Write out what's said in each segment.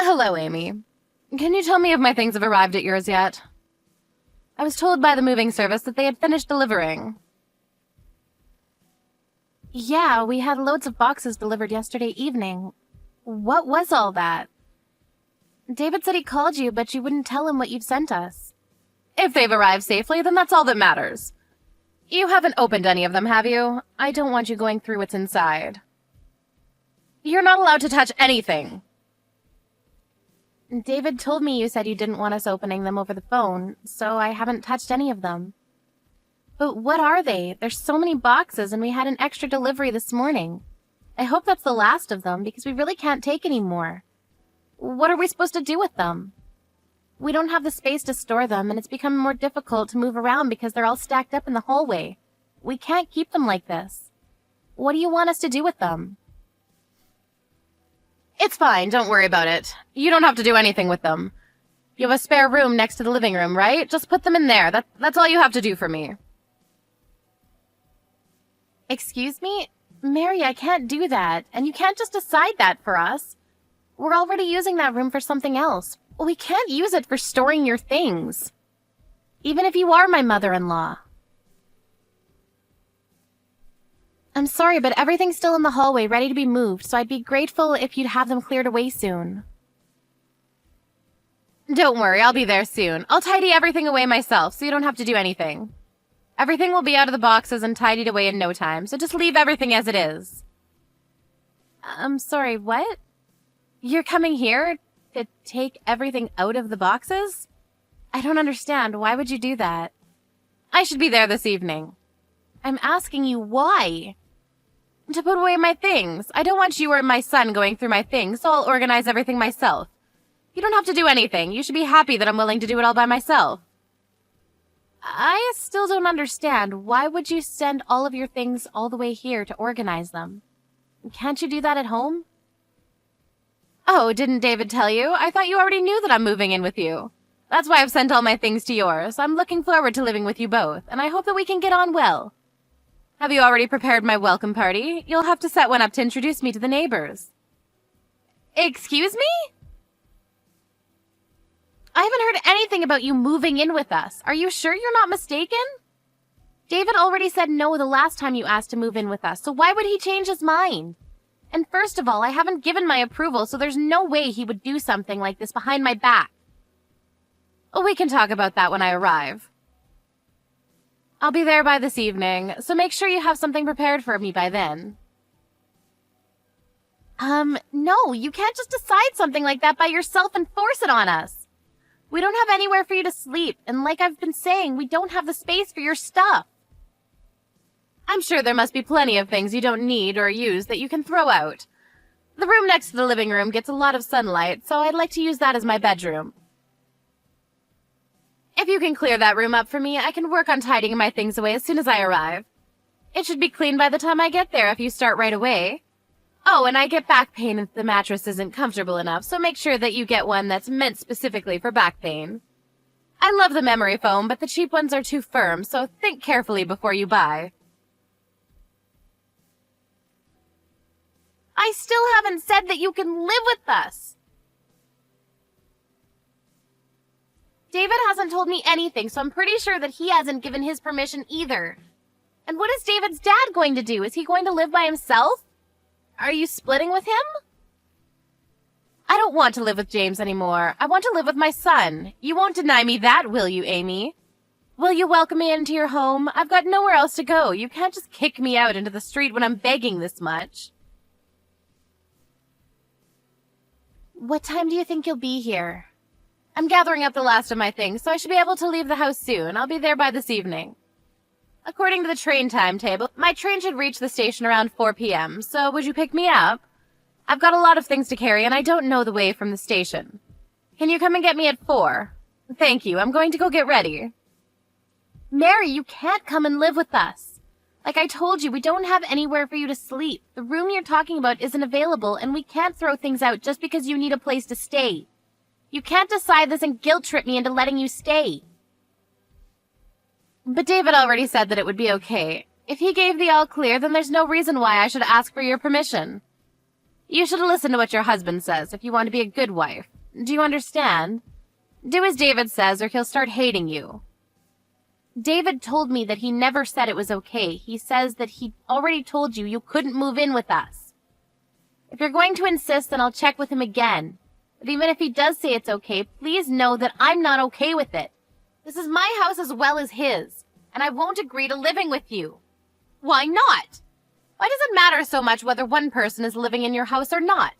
Hello, Amy. Can you tell me if my things have arrived at yours yet? I was told by the moving service that they had finished delivering. Yeah, we had loads of boxes delivered yesterday evening. What was all that? David said he called you, but you wouldn't tell him what you'd sent us. If they've arrived safely, then that's all that matters. You haven't opened any of them, have you? I don't want you going through what's inside. You're not allowed to touch anything. David told me you said you didn't want us opening them over the phone, so I haven't touched any of them. But what are they? There's so many boxes, and we had an extra delivery this morning. I hope that's the last of them, because we really can't take any more. What are we supposed to do with them? We don't have the space to store them, and it's become more difficult to move around because they're all stacked up in the hallway. We can't keep them like this. What do you want us to do with them? It's fine, don't worry about it. You don't have to do anything with them. You have a spare room next to the living room, right? Just put them in there. That's all you have to do for me. Excuse me? Mary, I can't do that, and you can't just decide that for us. We're already using that room for something else. We can't use it for storing your things. Even if you are my mother-in-law. I'm sorry, but everything's still in the hallway, ready to be moved, so I'd be grateful if you'd have them cleared away soon. Don't worry, I'll be there soon. I'll tidy everything away myself, so you don't have to do anything. Everything will be out of the boxes and tidied away in no time, so just leave everything as it is. I'm sorry, what? You're coming here to take everything out of the boxes? I don't understand. Why would you do that? I should be there this evening. I'm asking you why? To put away my things. I don't want you or my son going through my things, so I'll organize everything myself. You don't have to do anything. You should be happy that I'm willing to do it all by myself. I still don't understand. Why would you send all of your things all the way here to organize them? Can't you do that at home? Oh, didn't David tell you? I thought you already knew that I'm moving in with you. That's why I've sent all my things to yours. I'm looking forward to living with you both, and I hope that we can get on well. Have you already prepared my welcome party? You'll have to set one up to introduce me to the neighbors. Excuse me? I haven't heard anything about you moving in with us. Are you sure you're not mistaken? David already said no the last time you asked to move in with us, so why would he change his mind? And first of all, I haven't given my approval, so there's no way he would do something like this behind my back. We can talk about that when I arrive. I'll be there by this evening, so make sure you have something prepared for me by then. No, you can't just decide something like that by yourself and force it on us. We don't have anywhere for you to sleep, and like I've been saying, we don't have the space for your stuff. I'm sure there must be plenty of things you don't need or use that you can throw out. The room next to the living room gets a lot of sunlight, so I'd like to use that as my bedroom. If you can clear that room up for me, I can work on tidying my things away as soon as I arrive. It should be clean by the time I get there if you start right away. Oh, and I get back pain if the mattress isn't comfortable enough, so make sure that you get one that's meant specifically for back pain. I love the memory foam, but the cheap ones are too firm, so think carefully before you buy. I still haven't said that you can live with us. David hasn't told me anything, so I'm pretty sure that he hasn't given his permission either. And what is David's dad going to do? Is he going to live by himself? Are you splitting with him? I don't want to live with James anymore. I want to live with my son. You won't deny me that, will you, Amy? Will you welcome me into your home? I've got nowhere else to go. You can't just kick me out into the street when I'm begging this much. What time do you think you'll be here? I'm gathering up the last of my things, so I should be able to leave the house soon. I'll be there by this evening. According to the train timetable, my train should reach the station around 4 p.m., so would you pick me up? I've got a lot of things to carry, and I don't know the way from the station. Can you come and get me at 4? Thank you, I'm going to go get ready. Mary, you can't come and live with us. Like I told you, we don't have anywhere for you to sleep. The room you're talking about isn't available, and we can't throw things out just because you need a place to stay. You can't decide this and guilt-trip me into letting you stay. But David already said that it would be okay. If he gave the all-clear, then there's no reason why I should ask for your permission. You should listen to what your husband says if you want to be a good wife. Do you understand? Do as David says or he'll start hating you. David told me that he never said it was okay. He says that he already told you couldn't move in with us. If you're going to insist, then I'll check with him again. But even if he does say it's okay, please know that I'm not okay with it. This is my house as well as his, and I won't agree to living with you. Why not? Why does it matter so much whether one person is living in your house or not?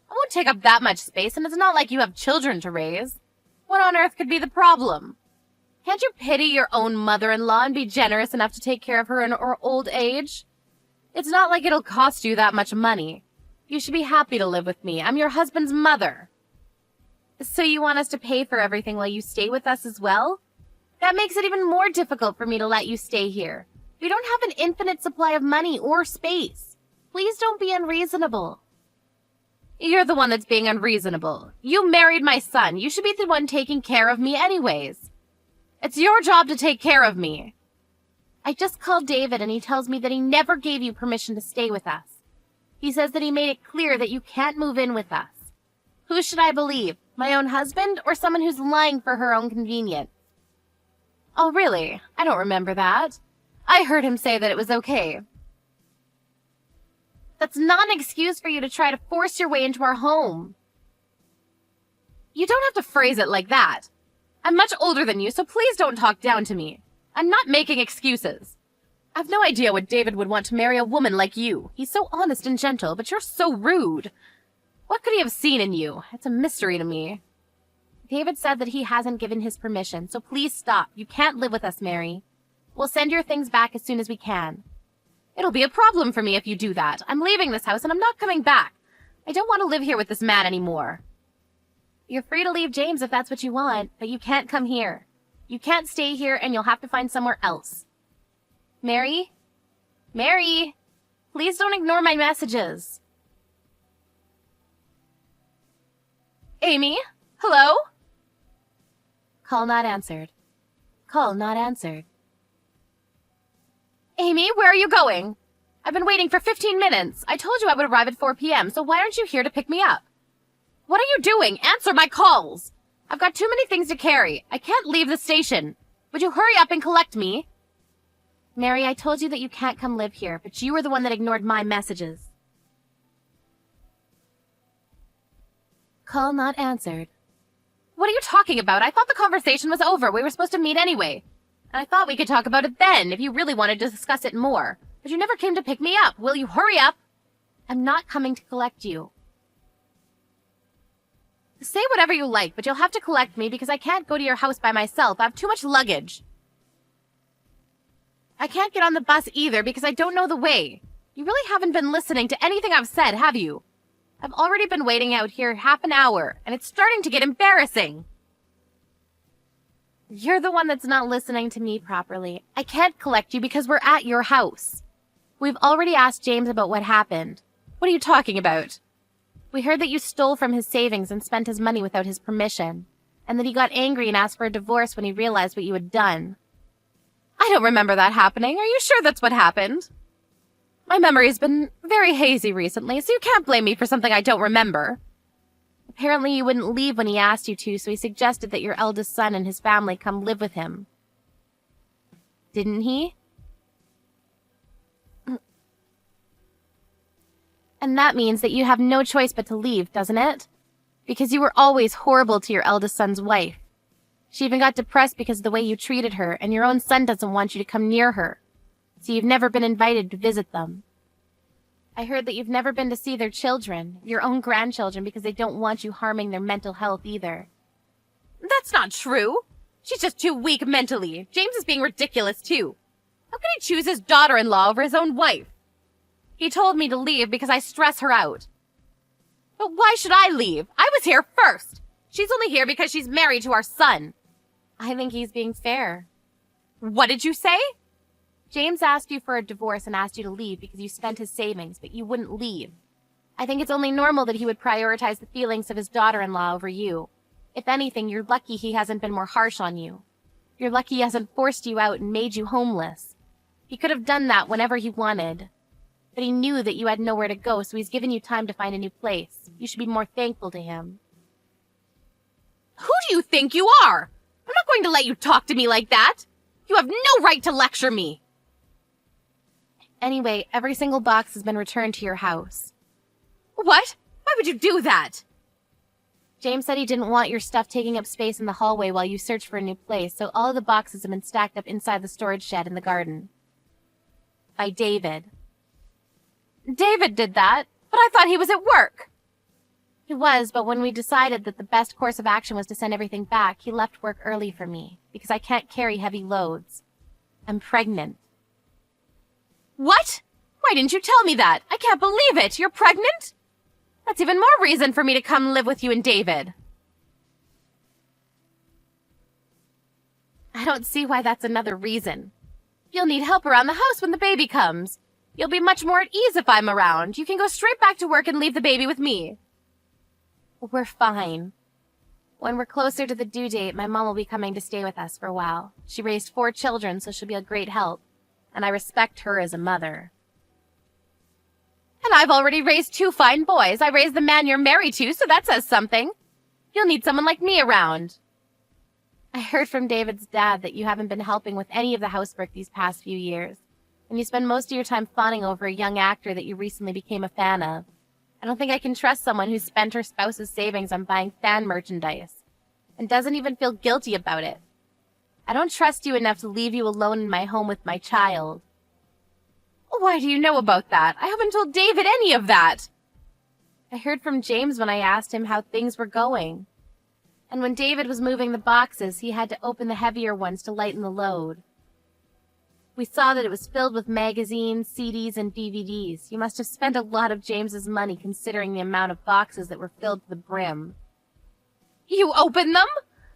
I won't take up that much space, and it's not like you have children to raise. What on earth could be the problem? Can't you pity your own mother-in-law and be generous enough to take care of her in her old age? It's not like it'll cost you that much money. You should be happy to live with me. I'm your husband's mother. So you want us to pay for everything while you stay with us as well? That makes it even more difficult for me to let you stay here. We don't have an infinite supply of money or space. Please don't be unreasonable. You're the one that's being unreasonable. You married my son. You should be the one taking care of me anyways. It's your job to take care of me. I just called David and he tells me that he never gave you permission to stay with us. He says that he made it clear that you can't move in with us. Who should I believe? My own husband or someone who's lying for her own convenience? Oh, really? I don't remember that. I heard him say that it was okay. That's not an excuse for you to try to force your way into our home. You don't have to phrase it like that. I'm much older than you, so please don't talk down to me. I'm not making excuses. I've no idea what David would want to marry a woman like you. He's so honest and gentle, but you're so rude. What could he have seen in you? It's a mystery to me. David said that he hasn't given his permission, so please stop. You can't live with us, Mary. We'll send your things back as soon as we can. It'll be a problem for me if you do that. I'm leaving this house and I'm not coming back. I don't want to live here with this man anymore. You're free to leave James if that's what you want, but you can't come here. You can't stay here and you'll have to find somewhere else. Mary? Mary? Please don't ignore my messages. Amy? Hello? Call not answered. Call not answered. Amy, where are you going? I've been waiting for 15 minutes. I told you I would arrive at 4 p.m., so why aren't you here to pick me up? What are you doing? Answer my calls! I've got too many things to carry. I can't leave the station. Would you hurry up and collect me? Mary, I told you that you can't come live here, but you were the one that ignored my messages. Call not answered. What are you talking about? I thought the conversation was over. We were supposed to meet anyway. And I thought we could talk about it then, if you really wanted to discuss it more. But you never came to pick me up. Will you hurry up? I'm not coming to collect you. Say whatever you like, but you'll have to collect me because I can't go to your house by myself. I have too much luggage. I can't get on the bus either because I don't know the way. You really haven't been listening to anything I've said, have you? I've already been waiting out here half an hour, and it's starting to get embarrassing. You're the one that's not listening to me properly. I can't collect you because we're at your house. We've already asked James about what happened. What are you talking about? We heard that you stole from his savings and spent his money without his permission, and that he got angry and asked for a divorce when he realized what you had done. I don't remember that happening. Are you sure that's what happened? My memory's been very hazy recently, so you can't blame me for something I don't remember. Apparently you wouldn't leave when he asked you to, so he suggested that your eldest son and his family come live with him. Didn't he? And that means that you have no choice but to leave, doesn't it? Because you were always horrible to your eldest son's wife. She even got depressed because of the way you treated her, and your own son doesn't want you to come near her. So you've never been invited to visit them. I heard that you've never been to see their children, your own grandchildren, because they don't want you harming their mental health either. That's not true. She's just too weak mentally. James is being ridiculous, too. How can he choose his daughter-in-law over his own wife? He told me to leave because I stress her out. But why should I leave? I was here first. She's only here because she's married to our son. I think he's being fair. What did you say? James asked you for a divorce and asked you to leave because you spent his savings, but you wouldn't leave. I think it's only normal that he would prioritize the feelings of his daughter-in-law over you. If anything, you're lucky he hasn't been more harsh on you. You're lucky he hasn't forced you out and made you homeless. He could have done that whenever he wanted. But he knew that you had nowhere to go, so he's given you time to find a new place. You should be more thankful to him. do you think you are? I'm not going to let you talk to me like that. You have no right to lecture me. Anyway, every single box has been returned to your house. What? Why would you do that? James said he didn't want your stuff taking up space in the hallway while you search for a new place, so all of the boxes have been stacked up inside the storage shed in the garden. By David. David did that, but I thought he was at work. He was, but when we decided that the best course of action was to send everything back, he left work early for me, because I can't carry heavy loads. I'm pregnant. What? Why didn't you tell me that? I can't believe it! You're pregnant? That's even more reason for me to come live with you and David. I don't see why that's another reason. You'll need help around the house when the baby comes. You'll be much more at ease if I'm around. You can go straight back to work and leave the baby with me. We're fine. When we're closer to the due date, my mom will be coming to stay with us for a while. She raised 4 children, so she'll be a great help. And I respect her as a mother. And I've already raised 2 fine boys. I raised the man you're married to, so that says something. You'll need someone like me around. I heard from David's dad that you haven't been helping with any of the housework these past few years, and you spend most of your time fawning over a young actor that you recently became a fan of. I don't think I can trust someone who's spent her spouse's savings on buying fan merchandise, and doesn't even feel guilty about it. I don't trust you enough to leave you alone in my home with my child. Why do you know about that? I haven't told David any of that. I heard from James when I asked him how things were going. And when David was moving the boxes, he had to open the heavier ones to lighten the load. We saw that it was filled with magazines, CDs, and DVDs. You must have spent a lot of James's money considering the amount of boxes that were filled to the brim. You opened them?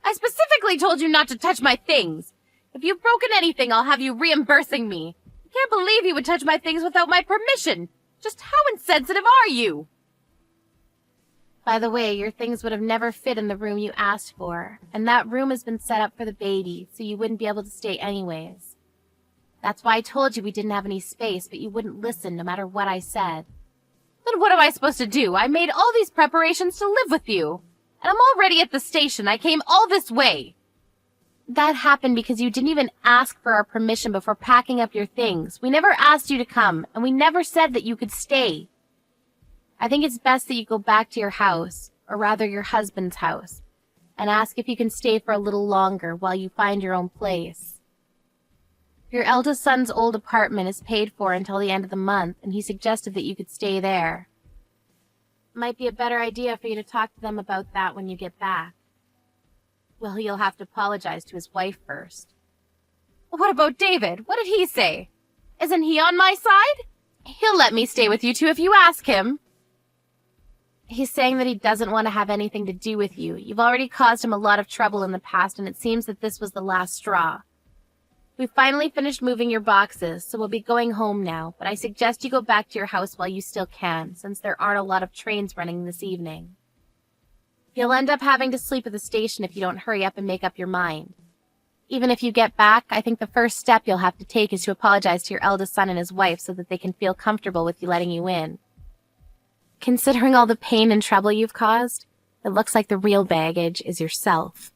I specifically told you not to touch my things. If you've broken anything, I'll have you reimbursing me. I can't believe you would touch my things without my permission. Just how insensitive are you? By the way, your things would have never fit in the room you asked for, and that room has been set up for the baby, so you wouldn't be able to stay anyways. That's why I told you we didn't have any space, but you wouldn't listen no matter what I said. Then what am I supposed to do? I made all these preparations to live with you. And I'm already at the station. I came all this way. That happened because you didn't even ask for our permission before packing up your things. We never asked you to come, and we never said that you could stay. I think it's best that you go back to your house, or rather your husband's house, and ask if you can stay for a little longer while you find your own place. Your eldest son's old apartment is paid for until the end of the month, and he suggested that you could stay there. Might be a better idea for you to talk to them about that when you get back. Well, you'll have to apologize to his wife first. What about David? What did he say? Isn't he on my side? He'll let me stay with you two if you ask him. He's saying that he doesn't want to have anything to do with you. You've already caused him a lot of trouble in the past, and it seems that this was the last straw. We've finally finished moving your boxes, so we'll be going home now, but I suggest you go back to your house while you still can, since there aren't a lot of trains running this evening. You'll end up having to sleep at the station if you don't hurry up and make up your mind. Even if you get back, I think the first step you'll have to take is to apologize to your eldest son and his wife so that they can feel comfortable with you letting you in. Considering all the pain and trouble you've caused, it looks like the real baggage is yourself.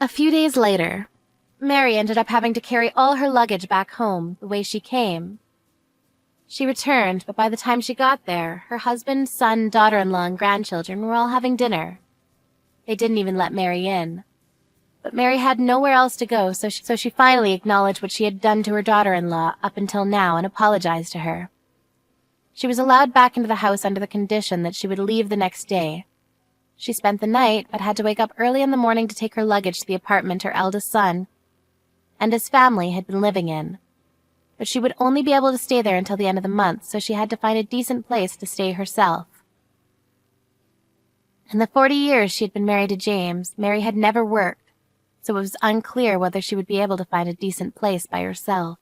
A few days later, Mary ended up having to carry all her luggage back home the way she came. She returned, but by the time she got there, her husband, son, daughter-in-law, and grandchildren were all having dinner. They didn't even let Mary in. But Mary had nowhere else to go, so she finally acknowledged what she had done to her daughter-in-law up until now and apologized to her. She was allowed back into the house under the condition that she would leave the next day. She spent the night, but had to wake up early in the morning to take her luggage to the apartment her eldest son and his family had been living in. But she would only be able to stay there until the end of the month, so she had to find a decent place to stay herself. In the 40 years she had been married to James, Mary had never worked, so it was unclear whether she would be able to find a decent place by herself.